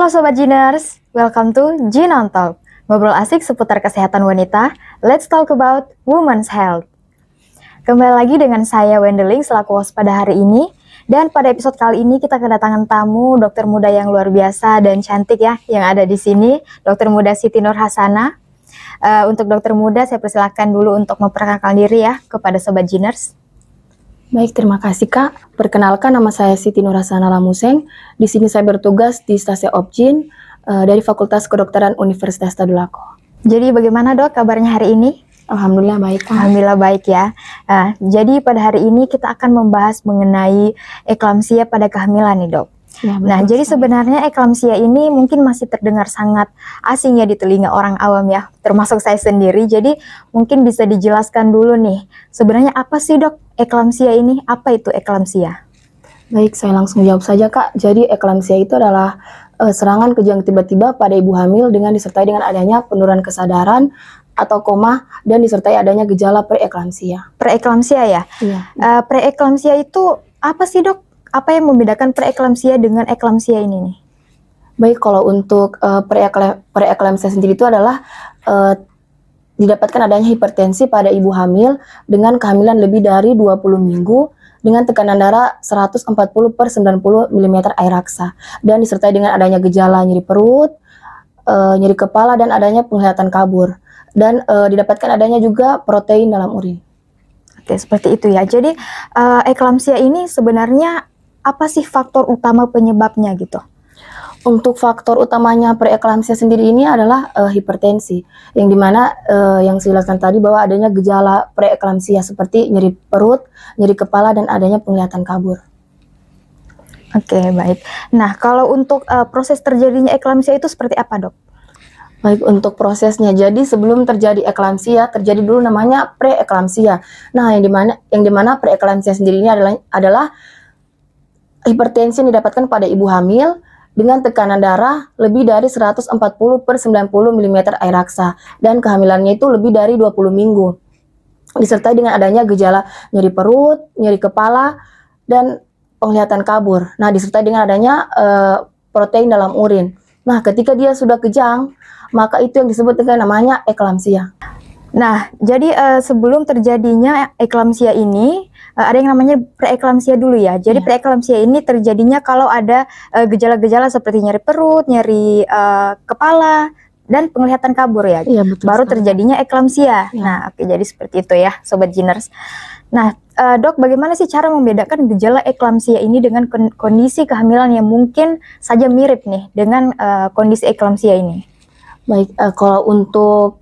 Halo Sobat Giners, welcome to Ginon Talk. Ngobrol asik seputar kesehatan wanita, let's talk about women's health. Kembali lagi dengan saya Wendeling selaku host pada hari ini. Dan pada episode kali ini kita kedatangan tamu dokter muda yang luar biasa dan cantik ya, yang ada di sini, dokter muda Siti Nur Hasana. Untuk dokter muda saya persilakan dulu untuk memperkenalkan diri ya kepada Sobat Giners. Baik, terima kasih Kak. Perkenalkan, nama saya Siti Nur Hasana Lamuseng. Di sini saya bertugas di stasi Opjin dari Fakultas Kedokteran Universitas Tadulako. Jadi bagaimana dok kabarnya hari ini? Alhamdulillah baik Kak. Alhamdulillah baik ya. Jadi pada hari ini kita akan membahas mengenai eklamsia pada kehamilan nih dok. Ya, Nah, jadi sebenarnya eklamsia ini mungkin masih terdengar sangat asing ya di telinga orang awam ya, termasuk saya sendiri. Jadi mungkin bisa dijelaskan dulu nih, sebenarnya apa sih dok eklamsia ini? Apa itu eklamsia? Baik, saya langsung jawab saja Kak. Jadi eklamsia itu adalah serangan kejang tiba-tiba pada ibu hamil dengan disertai dengan adanya penurunan kesadaran atau koma dan disertai adanya gejala preeklamsia. Preeklamsia ya? Iya. Preeklamsia itu apa sih dok? Apa yang membedakan preeklamsia dengan eklamsia ini nih? Baik, kalau untuk preeklamsia sendiri itu adalah didapatkan adanya hipertensi pada ibu hamil dengan kehamilan lebih dari 20 minggu dengan tekanan darah 140/90 mm air raksa dan disertai dengan adanya gejala nyeri perut, nyeri kepala dan adanya penglihatan kabur dan didapatkan adanya juga protein dalam urin. Oke, seperti itu ya. Jadi eklamsia ini sebenarnya apa sih faktor utama penyebabnya gitu? Untuk faktor utamanya preeklamsia sendiri ini adalah hipertensi, yang dimana yang saya jelaskan tadi bahwa adanya gejala preeklamsia seperti nyeri perut, nyeri kepala, dan adanya penglihatan kabur. Oke, baik. Nah, kalau untuk proses terjadinya eklamsia itu seperti apa dok? Baik, untuk prosesnya, jadi sebelum terjadi eklamsia, terjadi dulu namanya preeklamsia. Nah, yang dimana preeklamsia sendiri ini adalah hipertensi yang didapatkan pada ibu hamil dengan tekanan darah lebih dari 140/90 mm air raksa dan kehamilannya itu lebih dari 20 minggu. Disertai dengan adanya gejala nyeri perut, nyeri kepala, dan penglihatan kabur. Nah, disertai dengan adanya protein dalam urin. Nah, ketika dia sudah kejang, maka itu yang disebut dengan namanya eklamsia. Nah, jadi sebelum terjadinya eklamsia ini, ada yang namanya preeklamsia dulu ya. Jadi preeklamsia ini terjadinya kalau ada gejala-gejala seperti nyeri perut, nyeri kepala, dan penglihatan kabur ya. Iya, betul baru sekali. terjadinya eklamsia. Ya. Nah, oke, jadi seperti itu ya, Sobat Giners. Nah, dok, bagaimana sih cara membedakan gejala eklamsia ini dengan kondisi kehamilan yang mungkin saja mirip nih dengan kondisi eklamsia ini? Baik, kalau untuk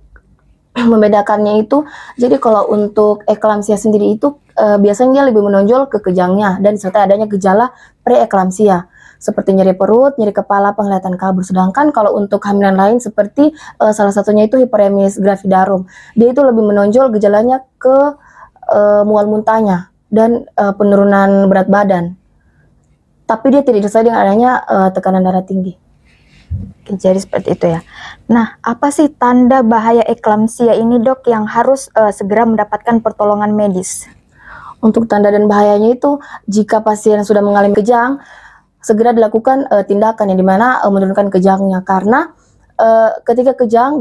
membedakannya itu, jadi kalau untuk eklamsia sendiri itu biasanya lebih menonjol ke kejangnya dan disertai adanya gejala preeklamsia seperti nyeri perut, nyeri kepala, penglihatan kabur. Sedangkan kalau untuk kehamilan lain seperti salah satunya itu hiperemesis gravidarum, dia itu lebih menonjol gejalanya ke mual muntahnya dan penurunan berat badan. Tapi dia tidak disertai dengan adanya tekanan darah tinggi. Oke, jadi seperti itu ya. Nah, apa sih tanda bahaya eklamsia ini dok yang harus segera mendapatkan pertolongan medis? Untuk tanda dan bahayanya itu, jika pasien sudah mengalami kejang, segera dilakukan tindakan yang dimana menurunkan kejangnya. Karena ketika kejang,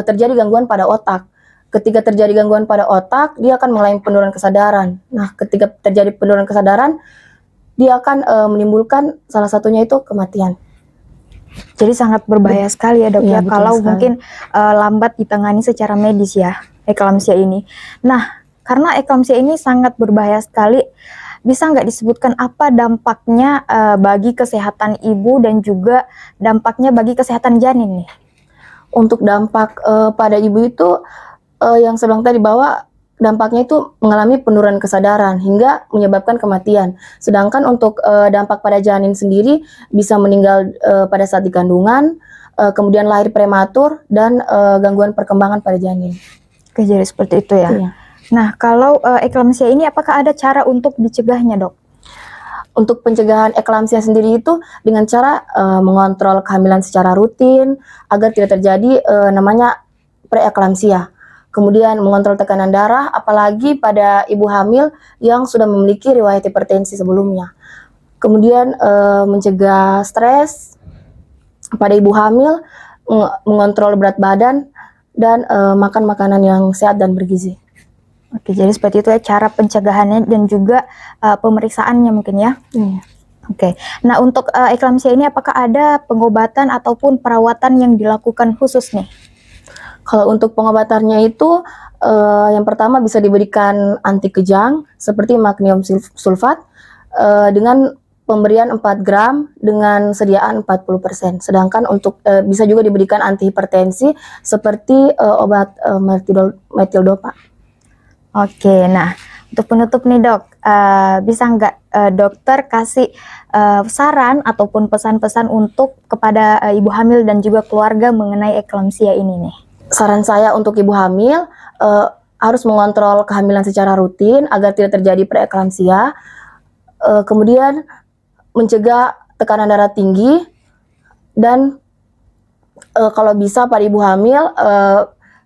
terjadi gangguan pada otak. Ketika terjadi gangguan pada otak, dia akan mengalami penurunan kesadaran. Nah, ketika terjadi penurunan kesadaran, dia akan menimbulkan salah satunya itu kematian. Jadi sangat berbahaya sekali ya dok ya, kalau sekali. mungkin lambat ditangani secara medis ya, eklamsia ini. Nah, karena eklamsia ini sangat berbahaya sekali, bisa nggak disebutkan apa dampaknya bagi kesehatan ibu dan juga dampaknya bagi kesehatan janin nih? Untuk dampak pada ibu itu, yang saya bilang tadi bahwa dampaknya itu mengalami penurunan kesadaran hingga menyebabkan kematian. Sedangkan untuk dampak pada janin sendiri bisa meninggal pada saat di kandungan, kemudian lahir prematur dan gangguan perkembangan pada janin. Oke, jadi seperti itu ya. Iya. Nah, kalau eklamsia ini apakah ada cara untuk dicegahnya dok? Untuk pencegahan eklamsia sendiri itu dengan cara mengontrol kehamilan secara rutin agar tidak terjadi namanya preeklamsia. Kemudian mengontrol tekanan darah, apalagi pada ibu hamil yang sudah memiliki riwayat hipertensi sebelumnya. Kemudian mencegah stres, pada ibu hamil, mengontrol berat badan, dan makan makanan yang sehat dan bergizi. Oke, jadi seperti itu ya cara pencegahannya dan juga pemeriksaannya mungkin ya. Oke, nah untuk eklamsia ini apakah ada pengobatan ataupun perawatan yang dilakukan khusus nih? Kalau untuk pengobatannya itu, yang pertama bisa diberikan anti kejang seperti magneum sulfat dengan pemberian 4 gram dengan sediaan 40%. Sedangkan untuk bisa juga diberikan antihipertensi seperti obat metildopa. Oke, nah untuk penutup nih dok, bisa nggak dokter kasih saran ataupun pesan-pesan untuk kepada ibu hamil dan juga keluarga mengenai eklamsia ini nih? Saran saya untuk ibu hamil harus mengontrol kehamilan secara rutin agar tidak terjadi preeklamsia. Kemudian mencegah tekanan darah tinggi, dan kalau bisa pada ibu hamil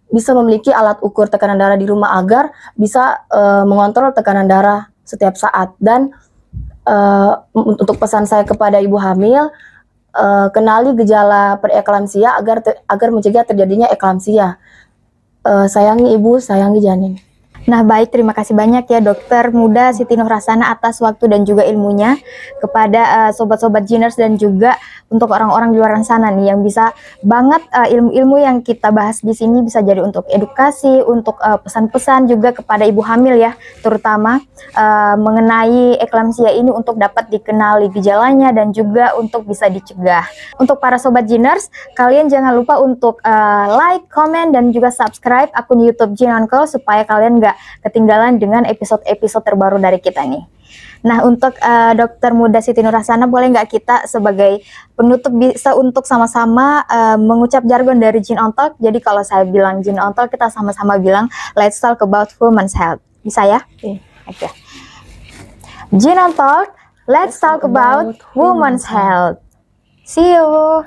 bisa memiliki alat ukur tekanan darah di rumah agar bisa mengontrol tekanan darah setiap saat. Dan untuk pesan saya kepada ibu hamil, kenali gejala preeklamsia agar mencegah terjadinya eklamsia. Sayangi ibu, sayangi janin. Nah baik, terima kasih banyak ya Dokter Muda Siti Nurhasana atas waktu dan juga ilmunya kepada sobat-sobat Geners, dan juga untuk orang-orang di luar sana nih yang bisa banget ilmu-ilmu yang kita bahas di sini bisa jadi untuk edukasi, untuk pesan-pesan juga kepada ibu hamil ya, terutama mengenai eklamsia ini untuk dapat dikenali gejalanya dan juga untuk bisa dicegah. Untuk para sobat Geners, kalian jangan lupa untuk like, comment, dan juga subscribe akun YouTube Gene Uncle supaya kalian nggak ketinggalan dengan episode-episode terbaru dari kita nih. Nah untuk Dokter Muda Siti Nurhasana, boleh nggak kita sebagai penutup bisa untuk sama-sama mengucap jargon dari Gene On Talk? Jadi kalau saya bilang Gene On Talk, kita sama-sama bilang let's talk about women's health. Bisa ya? Oke. Gene On Talk, let's talk about women's health. See you.